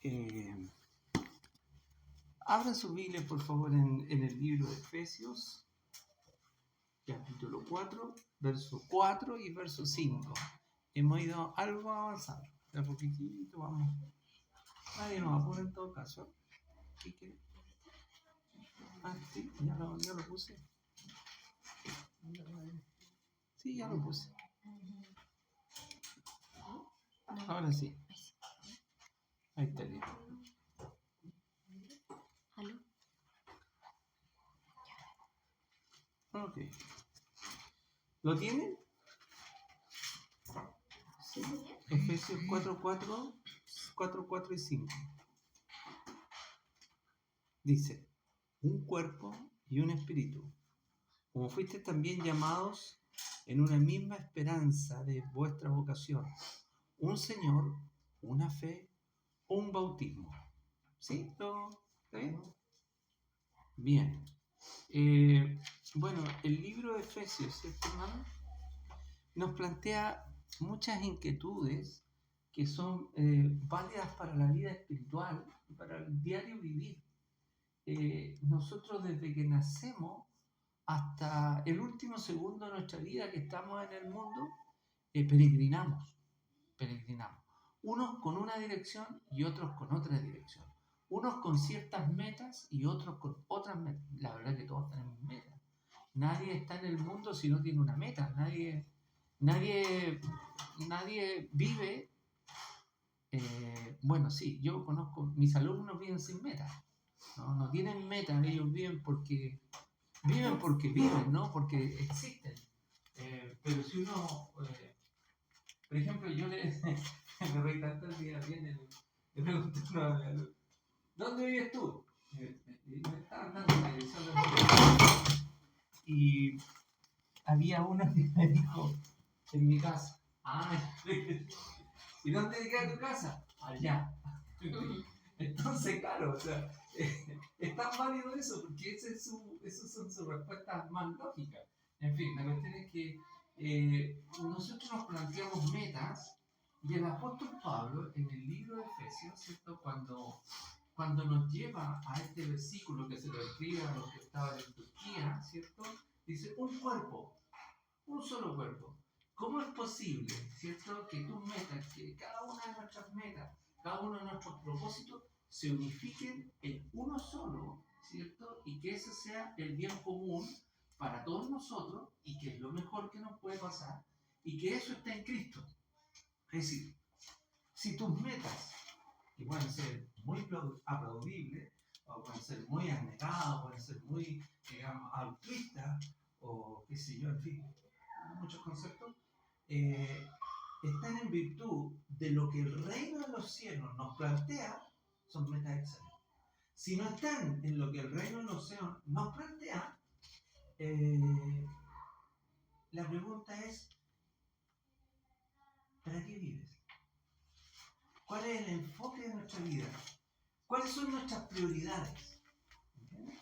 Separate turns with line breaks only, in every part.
Eh, Abra su Biblia, por favor, en el libro de Efesios, capítulo 4, verso 4 y verso 5. Hemos ido algo avanzando, de a poquitito vamos. Nadie nos apura en todo caso. ¿Qué quiere? Ah, sí, ya lo puse. Sí, ya lo puse. Ahora sí. Ahí está listo.
¿Aló?
Ok. ¿Lo tienen? Sí. Efesios 4, 4 y 5. Dice, un cuerpo y un espíritu, como fuiste también llamados en una misma esperanza de vuestra vocación, un Señor, una fe, un bautismo. ¿Sí? ¿Está bien? Bien. Bueno, el libro de Efesios, ¿cierto, hermano? Nos plantea muchas inquietudes que son válidas para la vida espiritual y para el diario vivir. Nosotros desde que nacemos hasta el último segundo de nuestra vida que estamos en el mundo, peregrinamos. Unos con una dirección y otros con otra dirección. Unos con ciertas metas y otros con otras metas. La verdad es que todos tenemos metas. Nadie está en el mundo si no tiene una meta. Nadie vive. Bueno, sí, yo conozco, mis alumnos viven sin metas. No tienen metas, ellos viven porque viven, ¿no? Porque existen. Pero si uno, por ejemplo, yo me reí tanto el día bien, le pregunté a una alumna, ¿dónde vives tú? Y me estaban dando la dirección de y había una que me dijo, en mi casa. ¿Y dónde queda tu casa? Allá. Entonces, claro, o sea, es tan válido eso, porque esas son sus respuestas más lógicas. En fin, la cuestión es que nosotros nos planteamos metas, y el apóstol Pablo, en el libro de Efesios, ¿cierto? Cuando nos lleva a este versículo que se lo escribe a los que estaban en Turquía, ¿cierto? Dice, un cuerpo, un solo cuerpo. ¿Cómo es posible, ¿cierto? Que tus metas, que cada una de nuestras metas, cada uno de nuestros propósitos se unifiquen en uno solo, ¿cierto? Y que ese sea el bien común para todos nosotros y que es lo mejor que nos puede pasar y que eso está en Cristo. Es decir, si tus metas, que pueden ser muy aplaudibles, o pueden ser muy abnegadas, pueden ser muy, digamos, altruistas, o qué sé yo, en fin, muchos conceptos, están en virtud de lo que el reino de los cielos nos plantea, son metas excelentes. Si no están en lo que el reino de los cielos nos plantea, la pregunta es, ¿para qué vives? ¿Cuál es el enfoque de nuestra vida? ¿Cuáles son nuestras prioridades? ¿Entiendes?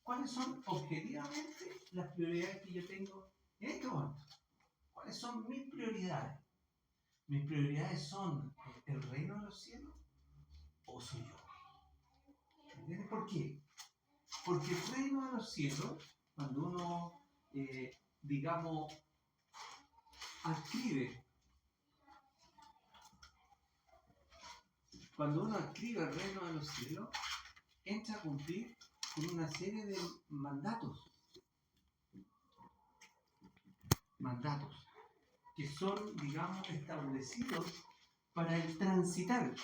¿Cuáles son objetivamente las prioridades que yo tengo en este momento? ¿Cuáles son mis prioridades? ¿Mis prioridades son el reino de los cielos o soy yo? ¿Entiendes por qué? Porque el reino de los cielos, cuando uno, digamos, cuando uno adquiere el reino de los cielos, entra a cumplir con una serie de mandatos que son, digamos, establecidos para el transitar.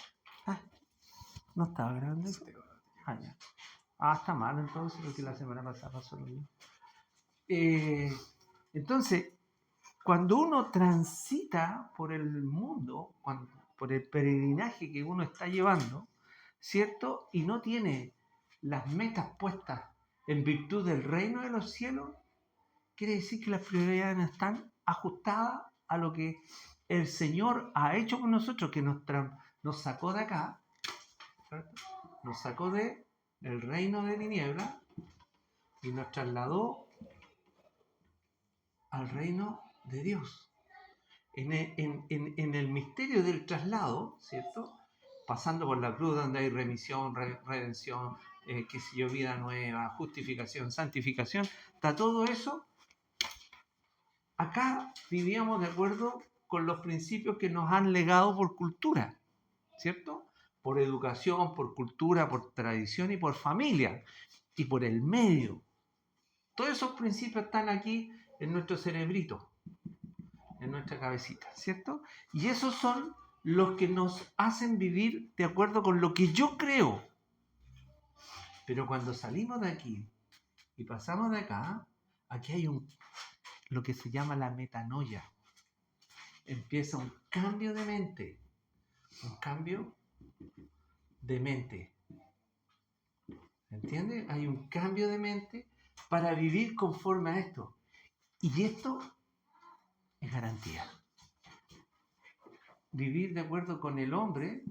¿No estaba grande? Ya. Está mal entonces, porque la semana pasada pasó lo mismo. Entonces, cuando uno transita por el mundo, por el peregrinaje que uno está llevando, ¿cierto? Y no tiene las metas puestas en virtud del reino de los cielos, quiere decir que las prioridades no están ajustadas a lo que el Señor ha hecho con nosotros, que nos sacó de acá, ¿cierto? Nos sacó del reino de tinieblas y nos trasladó al reino de Dios. En el misterio del traslado, ¿cierto? pasando por la cruz donde hay remisión, redención, qué sé yo, vida nueva, justificación, santificación, está todo eso. Acá vivíamos de acuerdo con los principios que nos han legado por cultura, ¿cierto? Por educación, por cultura, por tradición y por familia y por el medio. Todos esos principios están aquí en nuestro cerebrito, en nuestra cabecita, ¿cierto? Y esos son los que nos hacen vivir de acuerdo con lo que yo creo. Pero cuando salimos de aquí y pasamos de acá, aquí hay lo que se llama la metanoia. Empieza un cambio de mente. Un cambio de mente. ¿Entiendes? Hay un cambio de mente para vivir conforme a esto. Y esto es garantía. Vivir de acuerdo con el hombre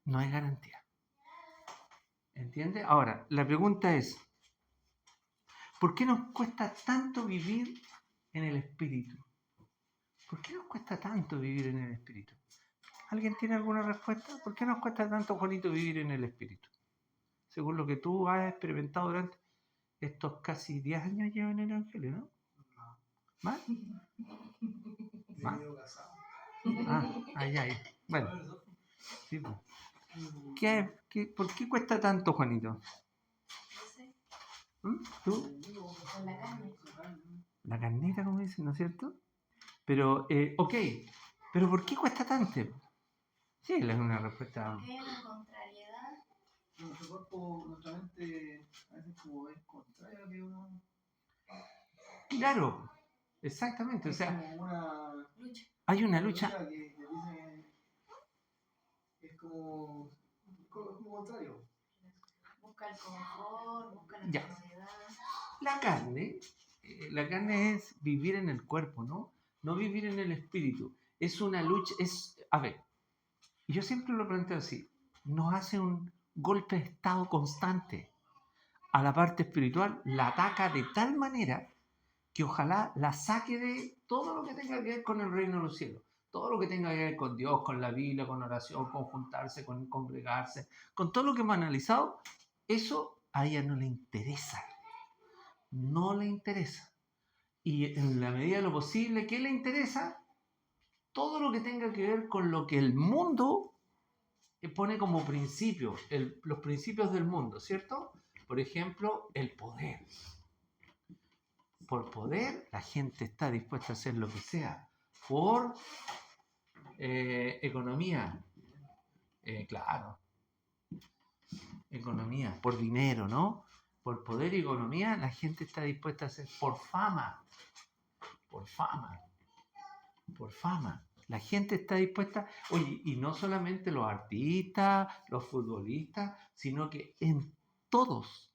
no es garantía. ¿Entiendes? Ahora, la pregunta es, ¿por qué nos cuesta tanto vivir en el espíritu? ¿Por qué nos cuesta tanto vivir en el espíritu? ¿Alguien tiene alguna respuesta? ¿Por qué nos cuesta tanto, Juanito, vivir en el espíritu? Según lo que tú has experimentado durante estos casi 10 años llevan en el Evangelio, ¿no? ¿Más? ¿Más? Ya. Bueno. Sí, pues. ¿Por qué cuesta tanto, Juanito? ¿Tú?
La carne.
La carnita, como dicen, ¿no es cierto? Pero, ok, pero ¿por qué cuesta tanto? Sí, es una respuesta.
Porque hay una contrariedad.
Nuestro cuerpo, nuestra mente, a veces como es contraria a lo que uno...
Claro, exactamente, o sea,
como una
lucha.
Hay una lucha.
Que dice es como contrario.
Busca el confort, busca la
Ya.
comodidad.
La carne es vivir en el cuerpo, ¿no? No vivir en el espíritu. Es una lucha, a ver, yo siempre lo planteo así, nos hace un golpe de estado constante a la parte espiritual, la ataca de tal manera que ojalá la saque de todo lo que tenga que ver con el reino de los cielos, todo lo que tenga que ver con Dios, con la Biblia, con oración, con juntarse, con congregarse, con todo lo que hemos analizado, eso a ella no le interesa. No le interesa. Y en la medida de lo posible, ¿qué le interesa? Todo lo que tenga que ver con lo que el mundo pone como principio, los principios del mundo, ¿cierto? Por ejemplo, el poder. Por poder, la gente está dispuesta a hacer lo que sea. Por economía, claro. Economía, por dinero, ¿no? Por poder y economía, la gente está dispuesta a hacer por fama. Por fama. Por fama. La gente está dispuesta, oye, y no solamente los artistas, los futbolistas, sino que todos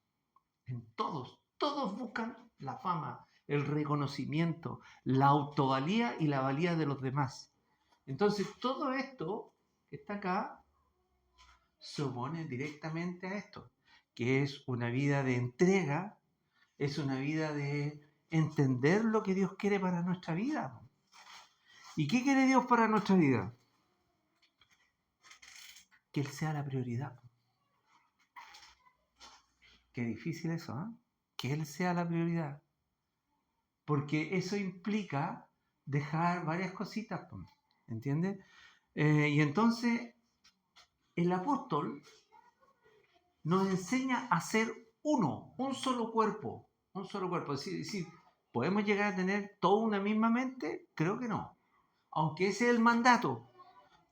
buscan la fama, el reconocimiento, la autovalía y la valía de los demás. Entonces, todo esto que está acá se opone directamente a esto, que es una vida de entrega, es una vida de entender lo que Dios quiere para nuestra vida. ¿Y qué quiere Dios para nuestra vida? Que Él sea la prioridad. Qué difícil eso, ¿eh? Que Él sea la prioridad. Porque eso implica dejar varias cositas, ¿entiendes? Y entonces el apóstol nos enseña a ser un solo cuerpo. Es decir, ¿podemos llegar a tener toda una misma mente? Creo que no. Aunque ese es el mandato.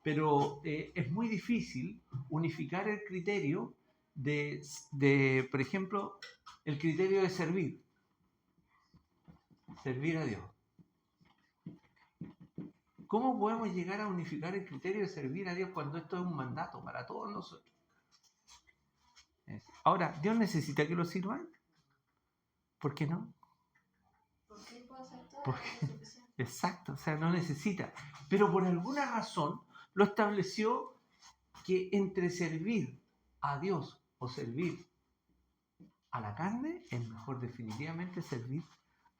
Pero es muy difícil unificar el criterio de, por ejemplo, el criterio de servir a Dios. ¿Cómo podemos llegar a unificar el criterio de servir a Dios cuando esto es un mandato para todos nosotros? Ahora, ¿Dios necesita que lo sirvan? ¿Por qué no?
Porque Él puede hacer todo.
Exacto, o sea, no necesita. Pero por alguna razón lo estableció que entre servir a Dios o servir a la carne es mejor definitivamente servir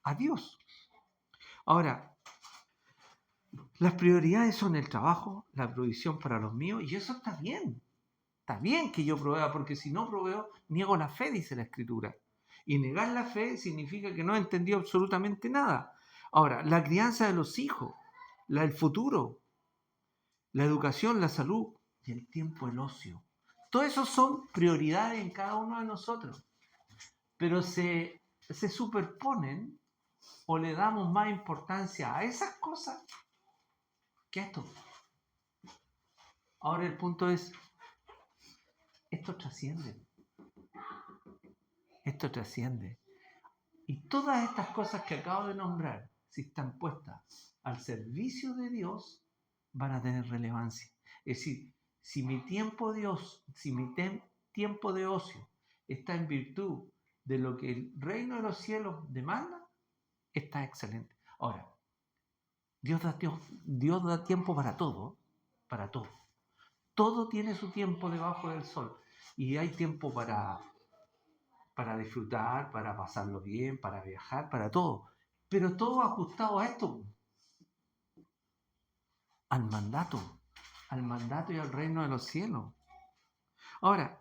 a Dios. Ahora,
Las prioridades son el trabajo, la provisión para los míos, y eso está bien. Está bien que yo provea, porque si no proveo, niego la fe, dice la Escritura. Y negar la fe significa que no he entendido absolutamente nada. Ahora, la crianza de los hijos, el futuro, la educación, la salud y el tiempo, el ocio. Todo eso son prioridades en cada uno de nosotros, pero se superponen o le damos más importancia a esas cosas que a esto. Ahora el punto es, esto trasciende. Esto trasciende. Y todas estas cosas que acabo de nombrar, si están puestas al servicio de Dios, van a tener relevancia. Es decir, si mi tiempo de ocio, tiempo de ocio está en virtud de lo que el reino de los cielos demanda, está excelente. Ahora, Dios da tiempo para todo, para todo. Todo tiene su tiempo debajo del sol. Y hay tiempo para disfrutar, para pasarlo bien, para viajar, para todo. Pero todo ajustado a esto, al mandato y al reino de los cielos. Ahora,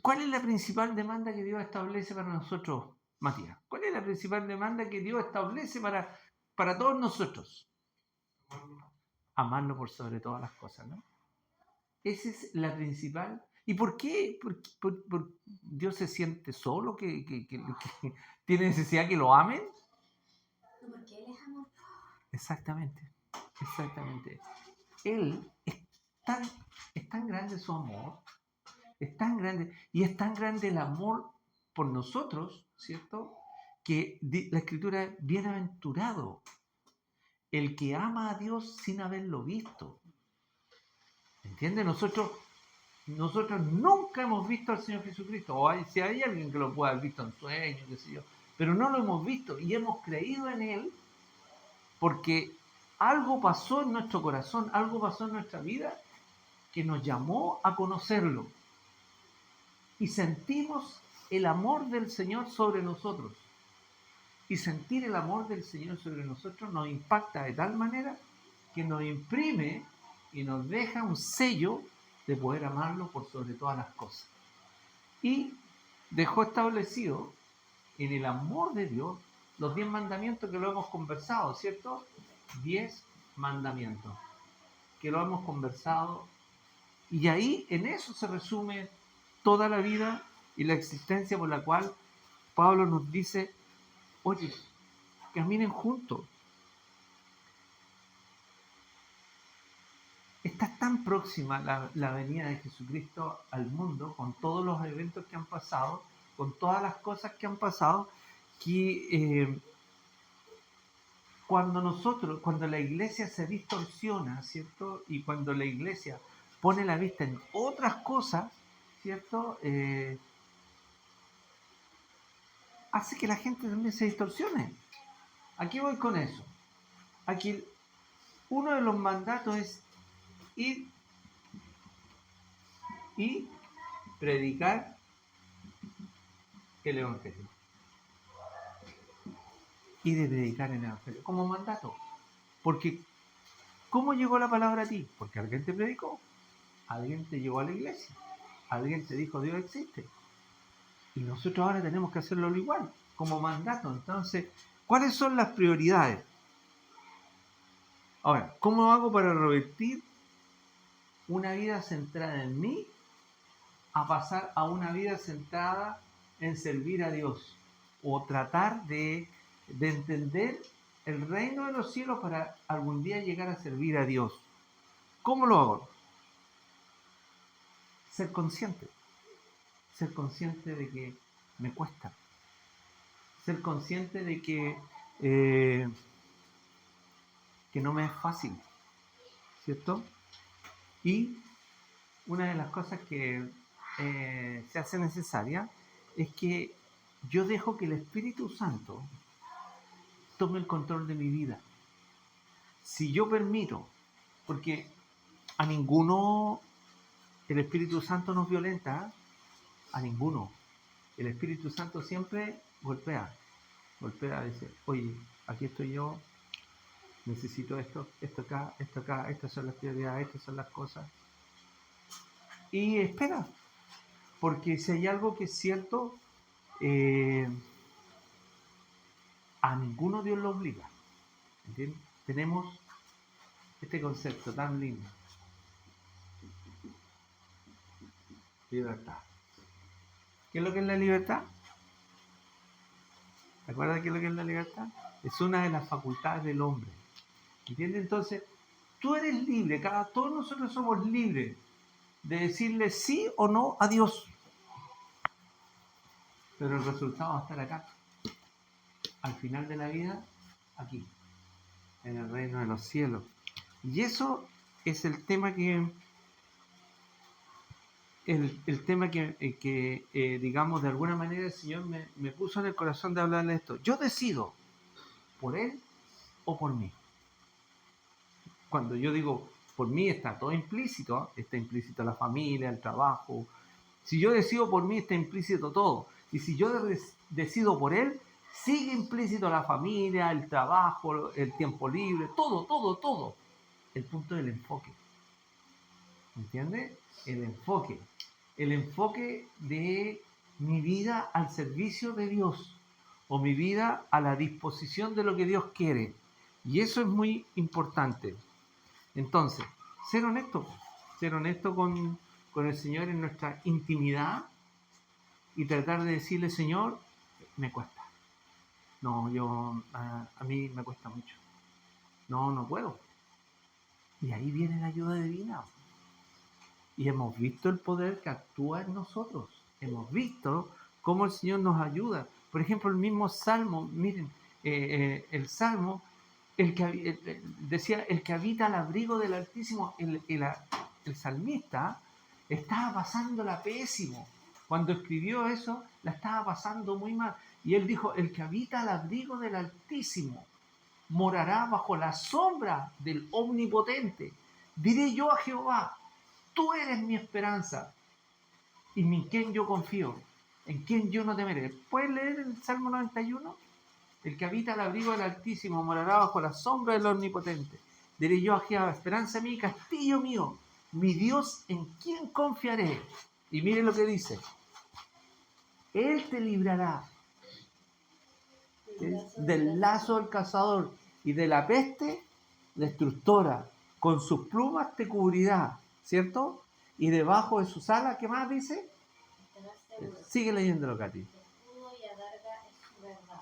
¿cuál es la principal demanda que Dios establece para nosotros, Matías? ¿Cuál es la principal demanda que Dios establece para todos nosotros? Amarlo por sobre todas las cosas, ¿no? Esa es la principal. ¿Y por qué? ¿Por Dios se siente solo? ¿Que tiene necesidad que lo amen?
Porque Él es amor.
Exactamente. Él es tan grande su amor, es tan grande, y es tan grande el amor por nosotros, ¿cierto? Que la Escritura es bienaventurado el que ama a Dios sin haberlo visto. ¿Entiendes? Nosotros nunca hemos visto al Señor Jesucristo, o si hay alguien que lo pueda haber visto en sueños, qué sé yo, pero no lo hemos visto y hemos creído en Él porque algo pasó en nuestro corazón, algo pasó en nuestra vida que nos llamó a conocerlo y sentimos el amor del Señor sobre nosotros. Y sentir el amor del Señor sobre nosotros nos impacta de tal manera que nos imprime y nos deja un sello de poder amarlo por sobre todas las cosas. Y dejó establecido en el amor de Dios los 10 mandamientos que lo hemos conversado, ¿cierto? 10 mandamientos que lo hemos conversado, y ahí en eso se resume toda la vida y la existencia por la cual Pablo nos dice, oye, caminen juntos. Está tan próxima la venida de Jesucristo al mundo, con todos los eventos que han pasado, con todas las cosas que han pasado, que cuando la iglesia se distorsiona, ¿cierto? Y cuando la iglesia pone la vista en otras cosas, ¿cierto? Hace que la gente también se distorsione. ¿A qué voy con eso? Aquí uno de los mandatos es ir y predicar el Evangelio. Y de predicar el Evangelio como mandato. Porque, ¿cómo llegó la palabra a ti? Porque alguien te predicó, alguien te llevó a la iglesia, alguien te dijo Dios existe. Y nosotros ahora tenemos que hacerlo igual, como mandato. Entonces, ¿cuáles son las prioridades? Ahora, ¿cómo hago para revertir una vida centrada en mí a pasar a una vida centrada en servir a Dios? O tratar de entender el reino de los cielos para algún día llegar a servir a Dios. ¿Cómo lo hago? Ser consciente de que me cuesta, ser consciente de que no me es fácil, ¿cierto? Y una de las cosas que se hace necesaria es que yo dejo que el Espíritu Santo tome el control de mi vida. Si yo permito, porque a ninguno el Espíritu Santo nos violenta, ¿eh? A ninguno. El Espíritu Santo siempre golpea, dice, oye, aquí estoy yo, necesito esto, esto acá, estas son las prioridades, estas son las cosas. Y espera, porque si hay algo que es cierto, a ninguno Dios lo obliga. ¿Entiendes? Tenemos este concepto tan lindo. Libertad. ¿Qué es lo que es la libertad? ¿Te acuerdas qué es lo que es la libertad? Es una de las facultades del hombre. ¿Entiendes? Entonces, tú eres libre, todos nosotros somos libres de decirle sí o no a Dios. Pero el resultado va a estar acá. Al final de la vida, aquí, en el reino de los cielos. Y eso es el tema que digamos, de alguna manera el Señor me puso en el corazón de hablarle de esto. Yo decido por Él o por mí. Cuando yo digo por mí, está todo implícito. Está implícito la familia, el trabajo. Si yo decido por mí, está implícito todo. Y si yo decido por Él, sigue implícito la familia, el trabajo, el tiempo libre, todo. El punto del enfoque. ¿Entiendes? El enfoque de mi vida al servicio de Dios o mi vida a la disposición de lo que Dios quiere. Y eso es muy importante. Entonces, ser honesto con el Señor en nuestra intimidad y tratar de decirle, Señor, me cuesta. No, a mí me cuesta mucho. No puedo. Y ahí viene la ayuda divina. Y hemos visto el poder que actúa en nosotros. Hemos visto cómo el Señor nos ayuda. Por ejemplo, el mismo Salmo, miren, el Salmo, decía, el que habita al abrigo del Altísimo, el salmista estaba pasándola pésimo. Cuando escribió eso, la estaba pasando muy mal. Y él dijo, el que habita al abrigo del Altísimo morará bajo la sombra del Omnipotente. Diré yo a Jehová, tú eres mi esperanza y en quien yo confío, en quien yo no temeré. ¿Puedes leer el Salmo 91? El que habita al abrigo del Altísimo morará bajo la sombra del Omnipotente. Diré yo a Jehová, esperanza mía, castillo mío, mi Dios en quien confiaré. Y mire lo que dice. Él te librará del lazo del cazador y de la peste destructora. Con sus plumas te cubrirá, ¿cierto? Y debajo de sus alas, ¿qué más dice?
Estarás seguro.
Sigue leyéndolo, Katy.
Escudo y adarga es su verdad.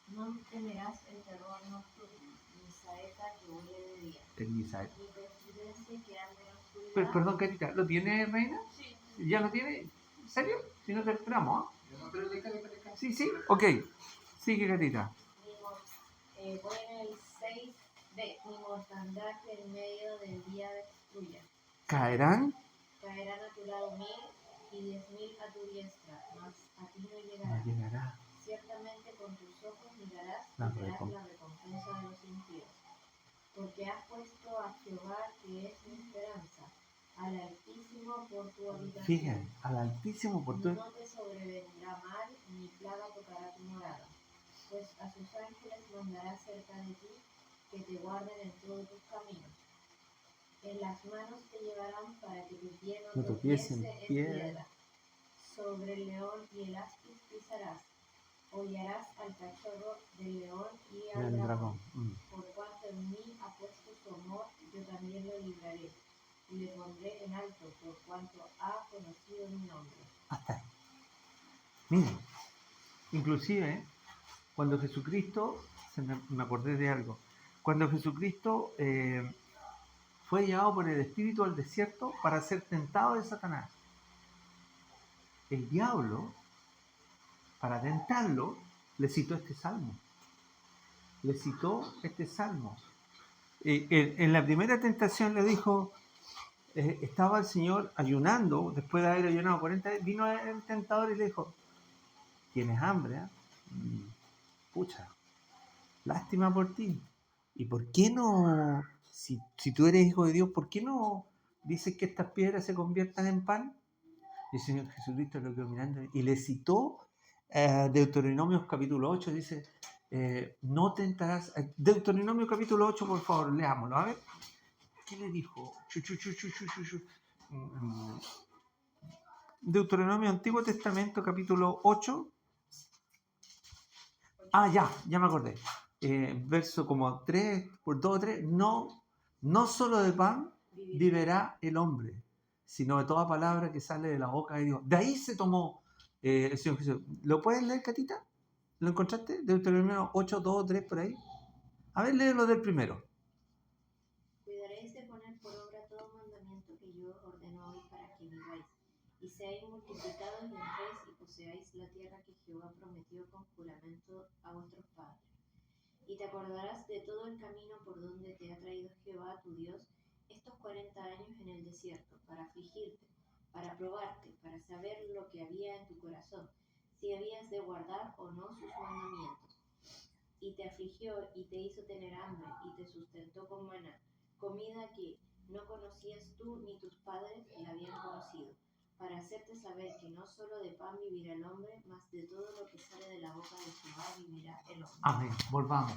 No temerás el terror nocturno, ni saeta que huele de día,
El Misael.
ni pestilencia que ande en oscuridad.
Perdón, Katita, ¿lo tiene, Reina?
Sí.
¿Ya lo tiene? ¿En serio? Si no te esperamos, ¿ah?
Pero deja.
Sí, ok. Sigue, Katita.
Voy en el 6b. Mi mortandad que en medio del día destruya.
Caerán
Caerán a tu lado 1000 y 10.000 a tu diestra, mas a ti no
no
llegará.
llegará.
Ciertamente con tus ojos mirarás
La
y verás
recompensa.
la recompensa de los impíos. Porque has puesto a Jehová, que es mi esperanza, al Altísimo por tu habitación.
Fíjense, al Altísimo por tu...
No te sobrevendrá mal, ni plaga tocará tu morada. Pues a sus ángeles mandará cerca de ti, que te guarden en todos tus caminos. En las manos te llevarán para que tu pie no
No tropiece
tropiece
en
en
piedra.
piedra. Sobre el león y el áspid pisarás. Hollarás al cachorro del león y al
El
dragón.
dragón.
Por cuanto en mí ha puesto su amor, yo también lo libraré. Y le pondré en alto, por cuanto ha conocido mi nombre.
Hasta ahí. Miren, inclusive, cuando Jesucristo, me acordé de algo, cuando Jesucristo fue llevado por el Espíritu al desierto para ser tentado de Satanás, el diablo, para tentarlo, le citó este salmo. En la primera tentación le dijo, estaba el Señor ayunando, después de haber ayunado 40 días, vino el tentador y le dijo, ¿tienes hambre? Pucha, lástima por ti. ¿Y por qué no, si tú eres hijo de Dios, por qué no dices que estas piedras se conviertan en pan? Y el Señor Jesucristo lo quedó mirando y le citó Deuteronomios capítulo 8, dice, no tentarás. Deuteronomio capítulo 8, por favor, leámoslo. A ver, ¿qué le dijo? Deuteronomio, Antiguo Testamento, capítulo 8. Ah, ya me acordé. Verso como 3, por 2 o 3. No solo de pan vivirá el hombre, sino de toda palabra que sale de la boca de Dios. De ahí se tomó el Señor Jesús. ¿Lo puedes leer, Catita? ¿Lo encontraste? Deuteronomio 8, 2 o 3 por ahí. A ver, léelo del primero.
Cuidaréis de poner por obra todo mandamiento que yo os ordeno hoy para que viváis, y seáis multiplicados y entréis y poseáis la tierra que Jehová prometió con juramento a vuestros padres. Y te acordarás de todo el camino por donde te ha traído Jehová tu Dios estos 40 años en el desierto, para afligirte, para probarte, para saber lo que había en tu corazón, si habías de guardar o no sus mandamientos. Y te afligió y te hizo tener hambre y te sustentó con maná, comida que no conocías tú ni tus padres la habían conocido, para hacerte saber que no solo de pan vivirá el hombre, mas de todo lo que sale de la boca de Jehová vivirá el hombre.
Amén. Volvamos.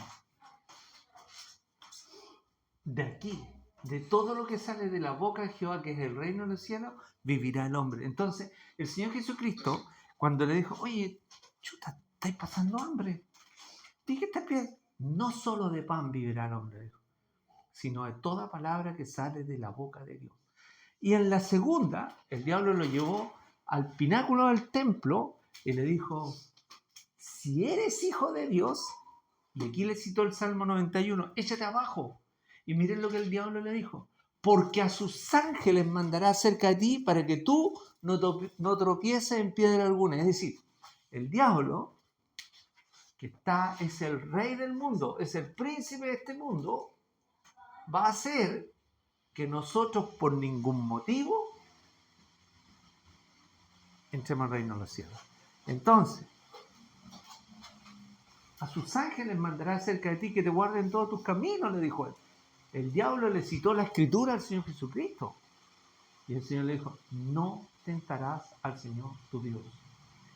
De aquí, de todo lo que sale de la boca de Jehová, que es el reino de los cielos, vivirá el hombre. Entonces, el Señor Jesucristo, cuando le dijo, oye, chuta, ¿estáis pasando hambre? Dije esta piedra, no solo de pan vivirá el hombre, dijo, sino de toda palabra que sale de la boca de Dios. Y en la segunda, el diablo lo llevó al pináculo del templo y le dijo, si eres hijo de Dios, y aquí le citó el Salmo 91, échate abajo. Y miren lo que el diablo le dijo, porque a sus ángeles mandará cerca de ti para que tú no tropieces en piedra alguna. Es decir, el diablo, que es el rey del mundo, es el príncipe de este mundo, va a hacer que nosotros por ningún motivo entremos al reino de los cielos. Entonces, a sus ángeles mandará cerca de ti que te guarden todos tus caminos, le dijo él. El diablo le citó la escritura al Señor Jesucristo. Y el Señor le dijo, no tentarás al Señor tu Dios.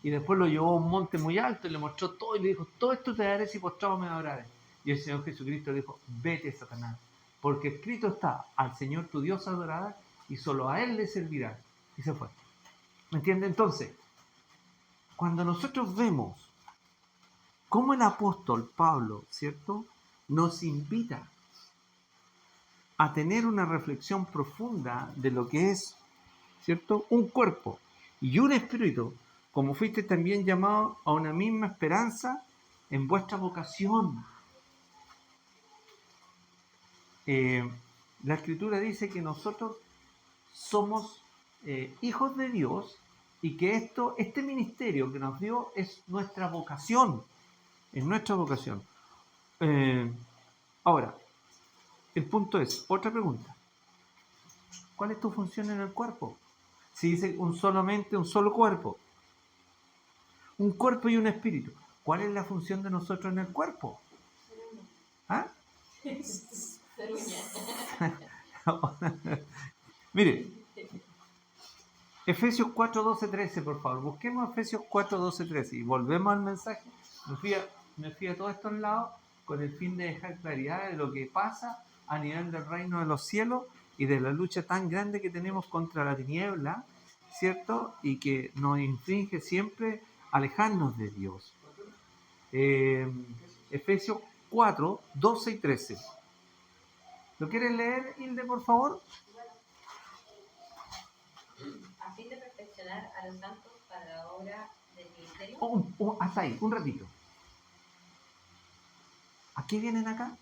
Y después lo llevó a un monte muy alto y le mostró todo y le dijo, todo esto te daré si postrado me adorares. Y el Señor Jesucristo le dijo, vete, Satanás, porque escrito está, al Señor tu Dios adorarás y solo a Él le servirás. Y se fue. ¿Me entiende? Entonces, cuando nosotros vemos cómo el apóstol Pablo, ¿cierto?, nos invita a tener una reflexión profunda de lo que es, ¿cierto?, un cuerpo y un espíritu, como fuiste también llamado a una misma esperanza en vuestra vocación. La Escritura dice que nosotros somos hijos de Dios y que este ministerio que nos dio es nuestra vocación. Es nuestra vocación. Ahora, el punto es, otra pregunta. ¿Cuál es tu función en el cuerpo? Si dice un solo cuerpo. Un cuerpo y un espíritu. ¿Cuál es la función de nosotros en el cuerpo? ¿Ah? Mire, Efesios 4, 12, 13, por favor. Busquemos Efesios 4, 12, 13 y volvemos al mensaje. Me fui a todos estos lados con el fin de dejar claridad de lo que pasa a nivel del reino de los cielos y de la lucha tan grande que tenemos contra la tiniebla, ¿cierto? Y que nos infringe siempre alejarnos de Dios. Efesios 4, 12 y 13. ¿Lo quieres leer, Hilde, por favor?
A fin de perfeccionar a los santos para la obra del ministerio.
Hasta ahí, un ratito. ¿A qué vienen acá?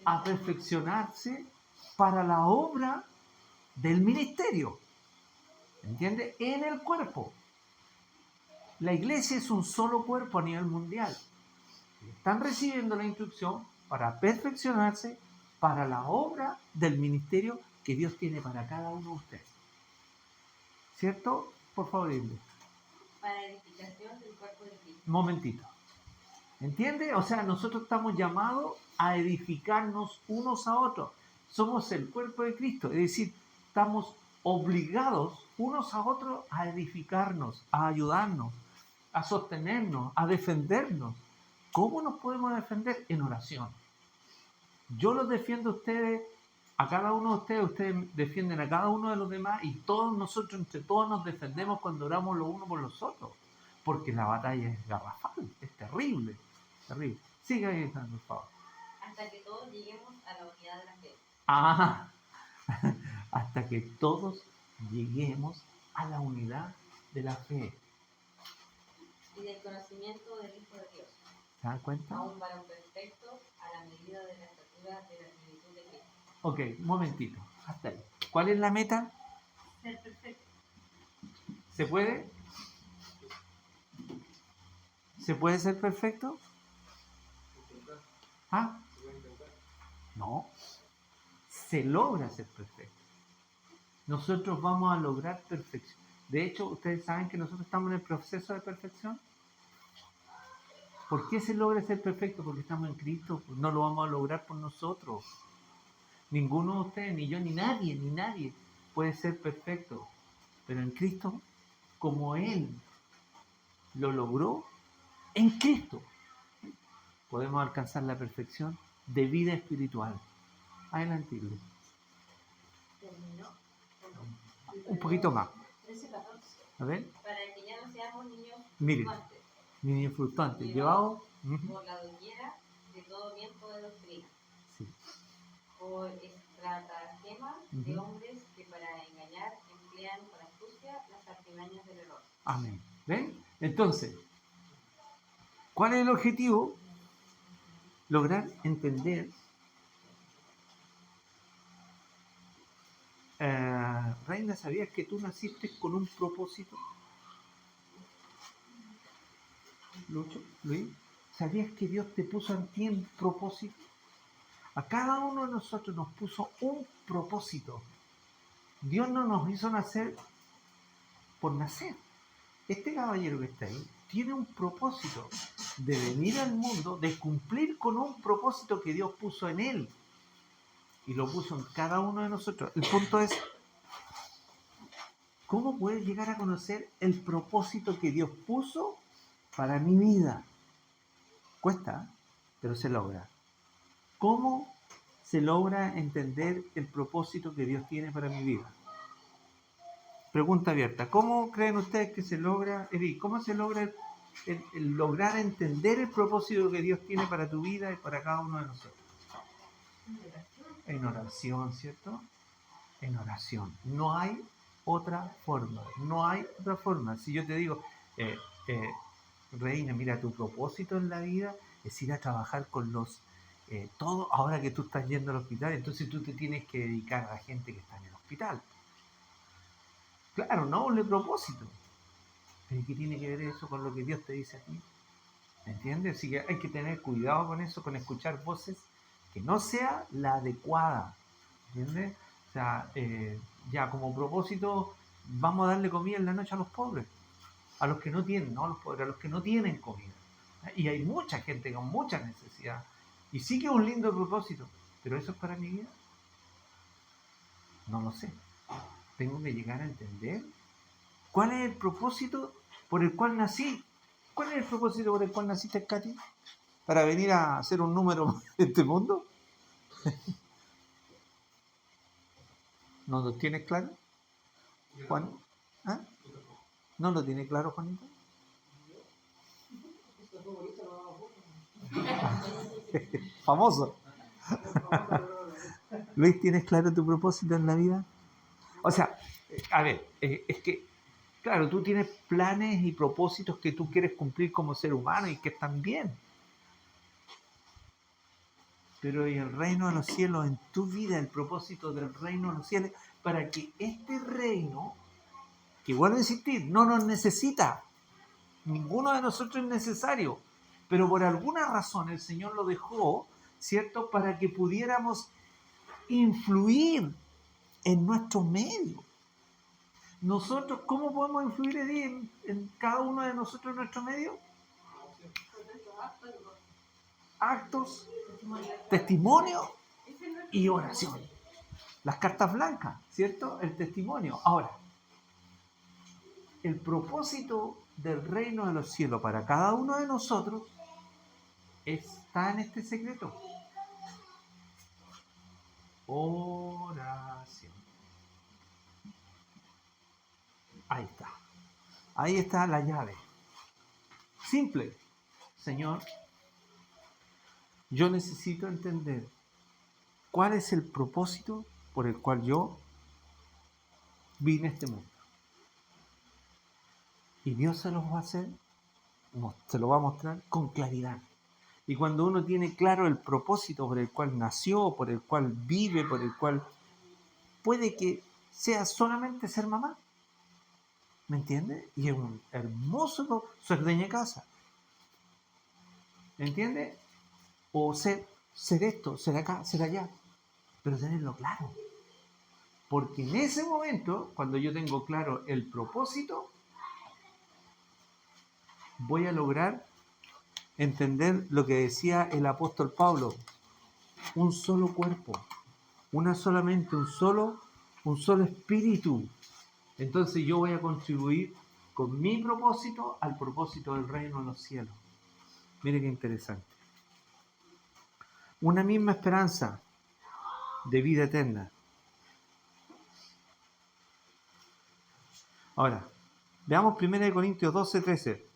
A perfeccionarse para la obra del ministerio. ¿Entiende? En el cuerpo. La iglesia es un solo cuerpo a nivel mundial. Están recibiendo la instrucción para perfeccionarse para la obra del ministerio que Dios tiene para cada uno de ustedes. ¿Cierto? Por favor, Hilde.
Para edificación del cuerpo de Cristo.
Un momentito. ¿Entiende? O sea, nosotros estamos llamados a edificarnos unos a otros. Somos el cuerpo de Cristo. Es decir, estamos obligados unos a otros a edificarnos, a ayudarnos, a sostenernos, a defendernos. ¿Cómo nos podemos defender? En oración. Yo los defiendo a ustedes, a cada uno de ustedes, ustedes defienden a cada uno de los demás y todos nosotros, entre todos nos defendemos cuando oramos los unos por los otros. Porque la batalla es garrafal, es terrible, terrible. Siga ahí, por favor.
Hasta que todos lleguemos a la unidad de la fe
Ah, hasta que todos lleguemos a la unidad de la fe.
y del conocimiento del Hijo de Dios,
¿Se dan cuenta?
a un varón perfecto a la medida de la estatura de la plenitud de Cristo.
Ok, un momentito, hasta ahí. ¿Cuál es la meta?
Ser perfecto.
¿Se puede? ¿Se puede ser perfecto? ¿Ah? No. Se logra ser perfecto. Nosotros vamos a lograr perfección. De hecho, ustedes saben que nosotros estamos en el proceso de perfección. ¿Por qué se logra ser perfecto? Porque estamos en Cristo. No lo vamos a lograr por nosotros. Ninguno de ustedes, ni yo, ni nadie puede ser perfecto. Pero en Cristo, como Él lo logró, en Cristo podemos alcanzar la perfección de vida espiritual. Adelante, Iglesia.
Terminó.
Un poquito más.
13-14.
A ver,
Para que ya no seamos niños
miren,
fluctuantes
niño frustrante, llevado.
por la doquiera de todo viento de doctrina,
Sí.
por estratagemas de
Ujú.
hombres que para engañar emplean con astucia las artimañas del error.
Amén. ¿Ven? Entonces, ¿cuál es el objetivo? Lograr entender. Reina, ¿sabías que tú naciste con un propósito? Lucho, Luis, ¿sabías que Dios te puso en ti un propósito? A cada uno de nosotros nos puso un propósito. Dios no nos hizo nacer por nacer. Este caballero que está ahí tiene un propósito de venir al mundo, de cumplir con un propósito que Dios puso en él. Y lo puso en cada uno de nosotros. El punto es, ¿cómo puedes llegar a conocer el propósito que Dios puso para mi vida? Cuesta, pero se logra. ¿Cómo se logra entender el propósito que Dios tiene para mi vida? Pregunta abierta. ¿Cómo creen ustedes que se logra, Evi, cómo se logra el lograr entender el propósito que Dios tiene para tu vida y para cada uno de nosotros? En oración, ¿cierto? En oración. No hay otra forma. No hay otra forma. Si yo te digo, Reina, mira, tu propósito en la vida es ir a trabajar con los... todo, ahora que tú estás yendo al hospital, entonces tú te tienes que dedicar a la gente que está en el hospital. Claro, no un propósito. Pero ¿qué tiene que ver eso con lo que Dios te dice a ti? ¿Me entiendes? Así que hay que tener cuidado con eso, con escuchar voces que no sea la adecuada. ¿Entiendes? O sea, ya como propósito, vamos a darle comida en la noche a los pobres. A los que no tienen, no a los pobres, a los que no tienen comida. Y hay mucha gente con mucha necesidad. Y sí que es un lindo propósito. ¿Pero eso es para mi vida? No lo sé. Tengo que llegar a entender cuál es el propósito por el cual nací. ¿Cuál es el propósito por el cual naciste, Katy? ¿Para venir a hacer un número en este mundo? ¿No lo tienes claro, Juan? ¿Ah? ¿No lo tiene claro, Juanito? Famoso. Luis, ¿tienes claro tu propósito en la vida? O sea, a ver, es que, claro, tú tienes planes y propósitos que tú quieres cumplir como ser humano y que están bien. Pero en el reino de los cielos, en tu vida, el propósito del reino de los cielos, para que este reino, que vuelve a insistir, no nos necesita. Ninguno de nosotros es necesario. Pero por alguna razón el Señor lo dejó, ¿cierto? Para que pudiéramos influir en nuestro medio. Nosotros, ¿cómo podemos influir en cada uno de nosotros en nuestro medio? Actos, testimonio y oración. Las cartas blancas, ¿cierto? El testimonio. Ahora, el propósito del reino de los cielos para cada uno de nosotros está en este secreto. Oración. Ahí está. Ahí está la llave. Simple. Señor, yo necesito entender cuál es el propósito por el cual yo vine a este mundo. Y Dios se los va a hacer, se lo va a mostrar con claridad. Y cuando uno tiene claro el propósito por el cual nació, por el cual vive, por el cual puede que sea solamente ser mamá, ¿me entiende? Y es un hermoso ser dueña de casa, ¿me entiende? O ser esto, ser acá, ser allá, pero tenerlo claro. Porque en ese momento, cuando yo tengo claro el propósito, voy a lograr entender lo que decía el apóstol Pablo: un solo cuerpo, una sola mente, un solo espíritu. Entonces yo voy a contribuir con mi propósito al propósito del reino de los cielos. Mire qué interesante. Una misma esperanza de vida eterna. Ahora, veamos 1 Corintios 12, 13.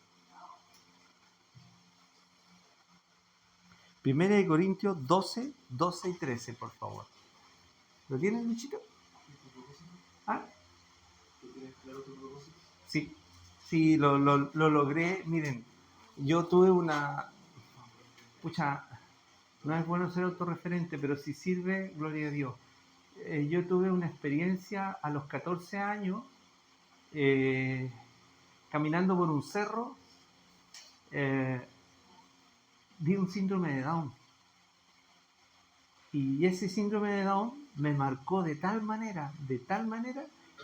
1 Corintios 12, 12 y 13, por favor. ¿Lo tienes, Luchito? ¿Ah?
¿Tú tienes claro tu propósito?
Sí, lo logré. Miren, yo tuve una... Pucha, no es bueno ser autorreferente, pero si sirve, gloria a Dios. Yo tuve una experiencia a los 14 años, caminando por un cerro, vi un síndrome de Down. Y ese síndrome de Down me marcó de tal manera,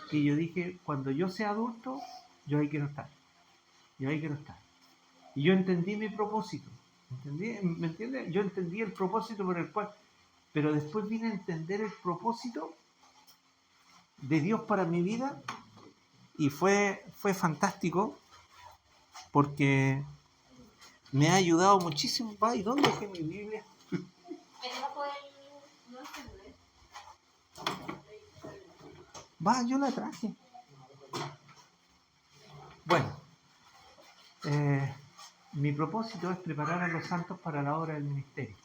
que yo dije, cuando yo sea adulto, yo ahí quiero estar. Y yo entendí mi propósito. ¿Me entiendes? Yo entendí el propósito por el cual... Pero después vine a entender el propósito de Dios para mi vida, y fue fantástico, porque me ha ayudado muchísimo. ¿Y dónde dejé mi Biblia? Yo la traje. Bueno, mi propósito es preparar a los santos para la obra del ministerio.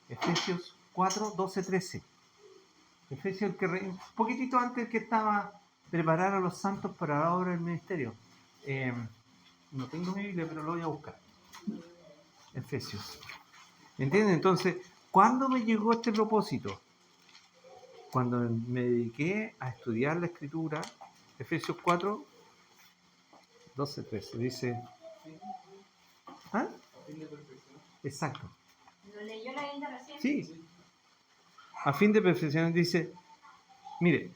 Efesios 4, 12, 13. Efesios, un poquitito antes que estaba, preparar a los santos para la obra del ministerio. No tengo mi Biblia, pero lo voy a buscar. Efesios. ¿Entienden? Entonces, ¿cuándo me llegó este propósito? Cuando me dediqué a estudiar la Escritura. Efesios 4, 12, 13. Dice... ¿Ah? Exacto.
¿Lo leyó la Linda recién?
Sí. A fin de perfeccionar, dice, mire,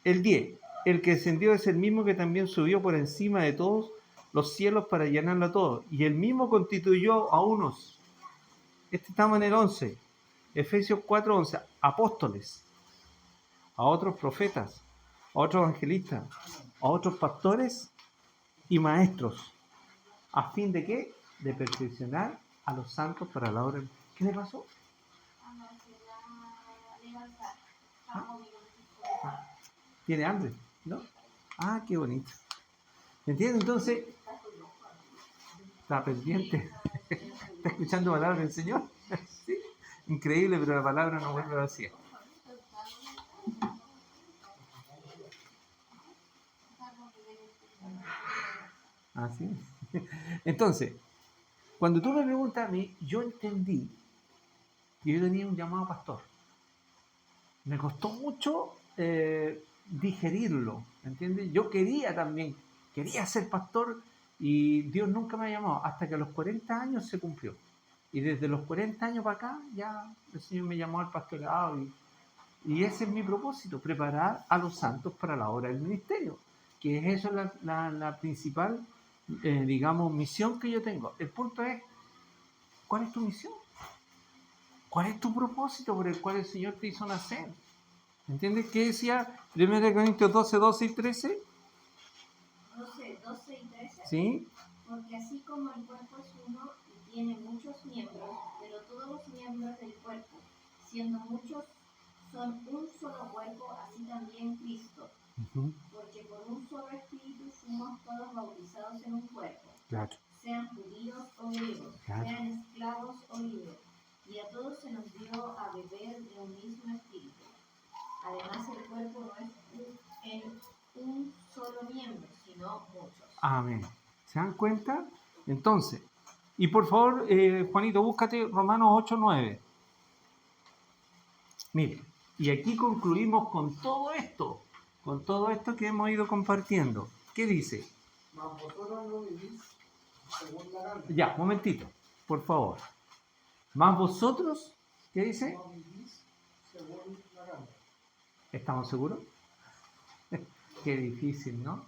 el 10, el que descendió es el mismo que también subió por encima de todos los cielos para llenarlo a todos. Y el mismo constituyó a unos. Estamos en el 11. Efesios 4, 11. Apóstoles, a otros profetas, a otros evangelistas, a otros pastores y maestros. ¿A fin de qué? De perfeccionar a los santos para la obra. ¿Qué le pasó? ¿Tiene hambre? ¿No? Qué bonito. ¿Entiendes? Entonces, está pendiente. ¿Está escuchando palabra del Señor? ¿Sí? Increíble, pero la palabra no vuelve vacía. Así es. Entonces, cuando tú me preguntas a mí, yo entendí que yo tenía un llamado pastor. Me costó mucho digerirlo, ¿entiendes? Yo quería ser pastor, y Dios nunca me ha llamado, hasta que a los 40 años se cumplió. Y desde los 40 años para acá, ya el Señor me llamó al pastorado, y ese es mi propósito, preparar a los santos para la obra del ministerio, que es eso la principal, misión que yo tengo. El punto es, ¿cuál es tu misión? ¿Cuál es tu propósito por el cual el Señor te hizo nacer? ¿Entiendes qué decía 1 Corintios 12, 12 y 13?
12 y 13.
¿Sí?
Porque así como el cuerpo es uno y tiene muchos miembros, pero todos los miembros del cuerpo, siendo muchos, son un solo cuerpo, así también Cristo.
Ujú,
Porque por un solo espíritu fuimos todos bautizados en un cuerpo,
claro,
sean judíos o griegos,
Claro.
sean esclavos o libres, y a todos se nos dio a beber de un mismo espíritu. Además, el cuerpo no es un solo miembro, sino muchos.
amén. ¿Se dan cuenta? Entonces, y por favor, Juanito, búscate Romanos 8:9. Mire, y aquí concluimos con todo esto que hemos ido compartiendo. ¿Qué dice?
Mas vosotros no vivís según la carne.
Ya, momentito, por favor. Más vosotros, ¿qué dice?
No vivís según la carne.
¿Estamos seguros? Qué difícil, ¿no?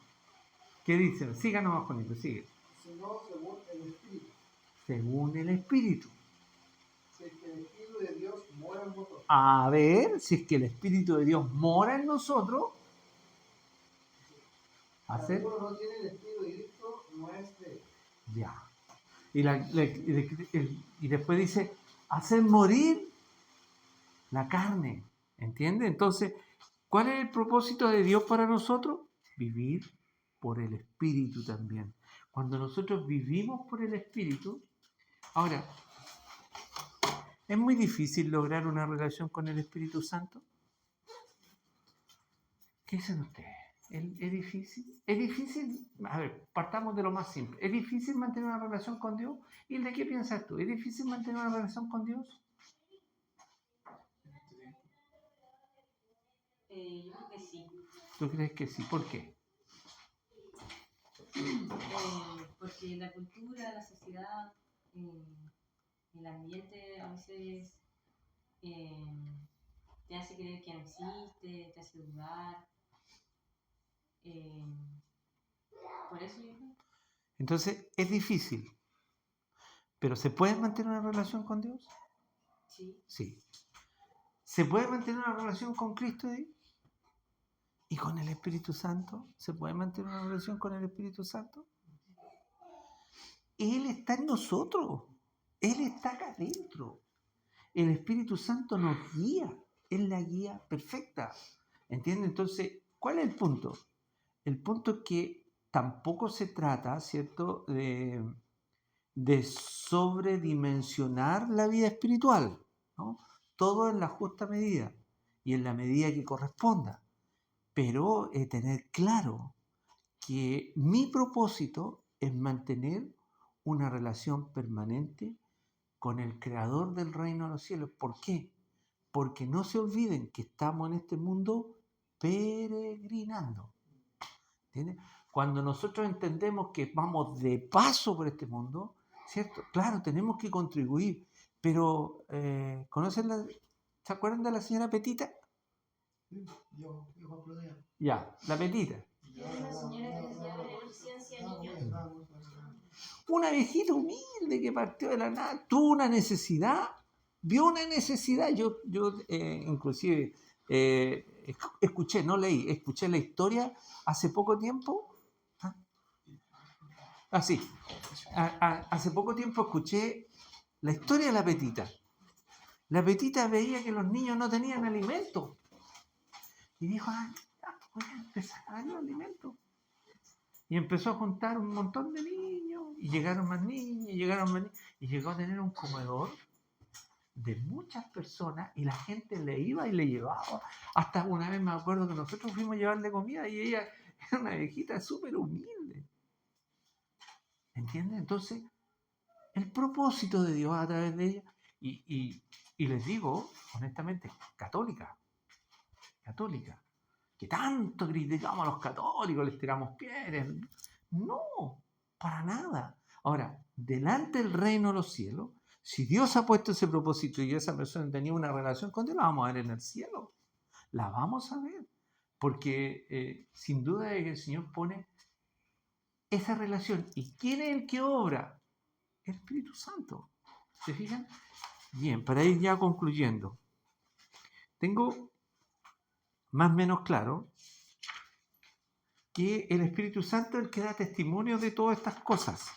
¿Qué dice? Siga nomás, Juanito, sigue.
Sino según el Espíritu.
Según el Espíritu.
Si es que el Espíritu de Dios mora en vosotros.
A ver, si es que el Espíritu de Dios mora en nosotros,
Si
hacer
alguno no tiene el Espíritu de Cristo, no es de él.
ya. Y después dice, hacer morir la carne. ¿Entiende? Entonces, ¿cuál es el propósito de Dios para nosotros? Vivir por el Espíritu también. Cuando nosotros vivimos por el Espíritu, ahora, ¿es muy difícil lograr una relación con el Espíritu Santo? ¿Qué dicen ustedes? ¿Es difícil? ¿Es difícil? A ver, partamos de lo más simple. ¿Es difícil mantener una relación con Dios? ¿Y de qué piensas tú? ¿Es difícil mantener una relación con Dios?
Yo creo que sí.
¿Tú crees que sí? ¿Por qué?
Porque la cultura, la sociedad, el ambiente a veces te hace creer que no existe, te hace dudar. Por eso yo creo.
Entonces, es difícil. ¿Pero se puede mantener una relación con Dios?
Sí.
Sí. ¿Se puede mantener una relación con Cristo y con el Espíritu Santo? ¿Se puede mantener una relación con el Espíritu Santo? Él está en nosotros. Él está acá adentro. El Espíritu Santo nos guía. Es la guía perfecta. ¿Entiendes? Entonces, ¿cuál es el punto? El punto es que tampoco se trata, ¿cierto?, de sobredimensionar la vida espiritual, ¿no? Todo en la justa medida y en la medida que corresponda. Pero tener claro que mi propósito es mantener una relación permanente con el Creador del reino de los cielos. ¿Por qué? Porque no se olviden que estamos en este mundo peregrinando. ¿Entiendes? Cuando nosotros entendemos que vamos de paso por este mundo, ¿cierto? Claro, tenemos que contribuir, pero ¿se acuerdan de la señora Petita?
Yo concluía.
Ya, la Petita.
Es la señora que decía beneficencia a niños.
Una viejita humilde que partió de la nada, tuvo una necesidad, vio una necesidad. Yo inclusive escuché, no leí, escuché la historia hace poco tiempo. Sí, hace poco tiempo escuché la historia de la Petita. La Petita veía que los niños no tenían alimento y dijo, voy a empezar a darle alimento. Y empezó a juntar un montón de niños, y llegaron más niños, y llegó a tener un comedor de muchas personas, y la gente le iba y le llevaba. Hasta una vez me acuerdo que nosotros fuimos a llevarle comida, y ella era una viejita súper humilde. ¿Entiendes? Entonces, el propósito de Dios a través de ella, y les digo, honestamente, católica, que tanto criticamos a los católicos, les tiramos piedras. No, para nada. Ahora, delante del reino de los cielos, si Dios ha puesto ese propósito y esa persona tenía una relación con Dios, la vamos a ver en el cielo. La vamos a ver. Porque sin duda es que el Señor pone esa relación. ¿Y quién es el que obra? El Espíritu Santo. ¿Se fijan? Bien, para ir ya concluyendo. Tengo más o menos claro que el Espíritu Santo es el que da testimonio de todas estas cosas,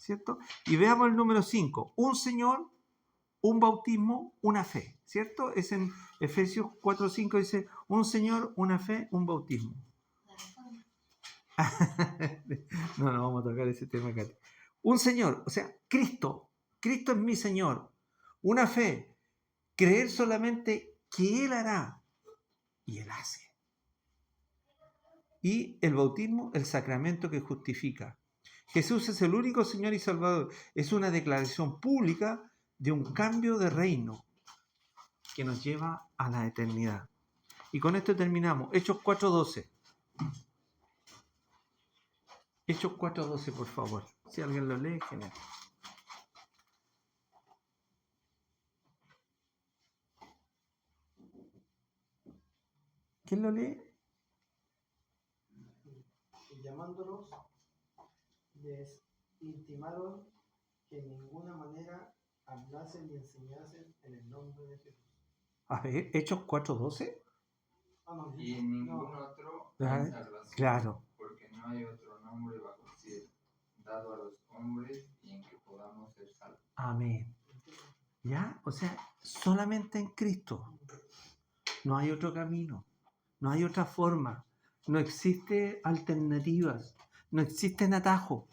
¿cierto? Y veamos el número 5. Un Señor, un bautismo, una fe, ¿cierto? Es en Efesios 4:5 dice, un Señor, una fe, un bautismo. No vamos a tocar ese tema acá. Un Señor, o sea, Cristo es mi Señor. Una fe, creer solamente que Él hará y Él hace. Y el bautismo, el sacramento que justifica. Jesús es el único Señor y Salvador. Es una declaración pública de un cambio de reino que nos lleva a la eternidad. Y con esto terminamos. Hechos 4:12. Hechos 4:12, por favor. Si alguien lo lee, genial. ¿Quién lo lee?
Y llamándolos, les intimaron que en ninguna manera hablasen ni enseñasen en el nombre de Jesús.
A ver, Hechos 4:12.
Ah, no,
Y en ningún
no.
otro
Ah,
hay salvación,
claro.
porque no hay otro nombre bajo el cielo dado a los hombres y en que podamos ser salvos.
Amén. ¿Ya? O sea, solamente en Cristo. No hay otro camino. No hay otra forma. No existe alternativas. No existen atajos.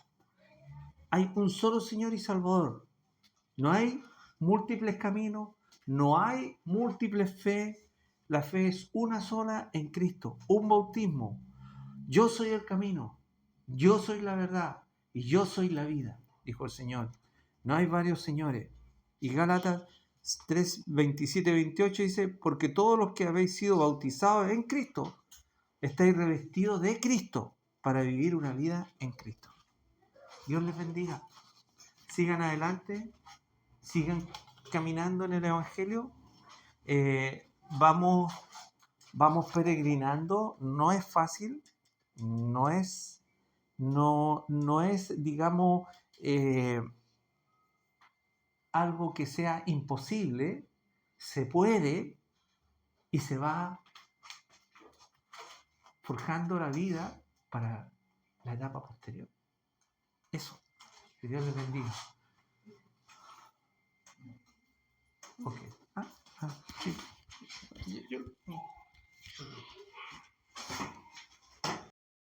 Hay un solo Señor y Salvador. No hay múltiples caminos. No hay múltiples fe. La fe es una sola en Cristo. Un bautismo. Yo soy el camino. Yo soy la verdad. Y yo soy la vida, dijo el Señor. No hay varios señores. Y Gálatas 3, 27, 28 dice, porque todos los que habéis sido bautizados en Cristo, estáis revestidos de Cristo para vivir una vida en Cristo. Dios les bendiga. Sigan adelante, sigan caminando en el Evangelio. Vamos peregrinando. No es fácil, no es, digamos, algo que sea imposible. Se puede y se va forjando la vida para la etapa posterior. Eso. Que Dios les bendiga. Ok.